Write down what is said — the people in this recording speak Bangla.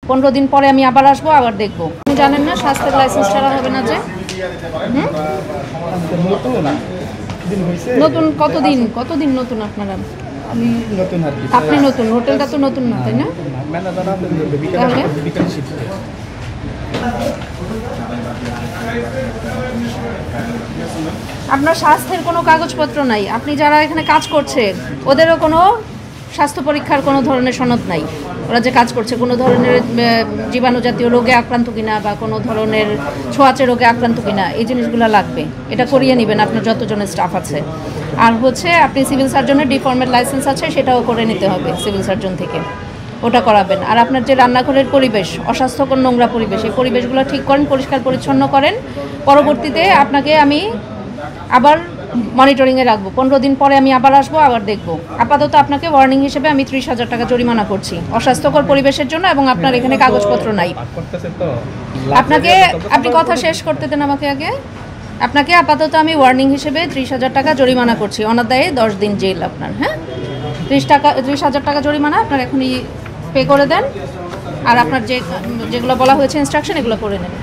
15 দিন পরে আমি আবার আসবো, আবার দেখবো। আপনি জানেন না স্বাস্থ্যের লাইসেন্স ছাড়া হবে না যে? নতুন কতদিন নতুন আপনারা? আমি নতুন আর কি। আপনি নতুন, হোটেলটা তো নতুন না, তাই না? তাহলে আপনার স্বাস্থ্যের কোনো কাগজপত্র নাই। আপনি যারা এখানে কাজ করছেন ওদেরও কোনো স্বাস্থ্য পরীক্ষার কোনো ধরনের সনদ নাই। ওরা যে কাজ করছে কোনো ধরনের জীবাণু জাতীয় রোগে আক্রান্ত কিনা বা কোনো ধরনের ছোঁয়াচে রোগে আক্রান্ত কিনা, এই জিনিসগুলো লাগবে। এটা করিয়ে নেবেন আপনার যতজনের স্টাফ আছে। আর হচ্ছে আপনি সিভিল সার্জনের ডিফর্মের লাইসেন্স আছে, সেটাও করে নিতে হবে সিভিল সার্জন থেকে, ওটা করাবেন। আর আপনার যে রান্নাঘরের পরিবেশ, অস্বাস্থ্যকর নোংরা পরিবেশ, এই পরিবেশগুলো ঠিক করেন, পরিষ্কার পরিচ্ছন্ন করেন। পরবর্তীতে আপনাকে আমি আবার মনিটরিংয়ে রাখবো। 15 দিন পরে আমি আবার আসবো, আবার দেখবো। আপাতত আপনাকে ওয়ার্নিং হিসেবে আমি 30,000 টাকা জরিমানা করছি অস্বাস্থ্যকর পরিবেশের জন্য, এবং আপনার এখানে কাগজপত্র নাই। আপনি কথা শেষ করতে দেন আমাকে আগে। আপনাকে আপাতত আমি ওয়ার্নিং হিসেবে 30,000 টাকা জরিমানা করছি, অনাদায়ে 10 দিন জেল আপনার। হ্যাঁ, 30,000 টাকা জরিমানা আপনার এখনই পে করে দেন। আর আপনার যেগুলো বলা হয়েছে ইনস্ট্রাকশন, এগুলো করে নেন।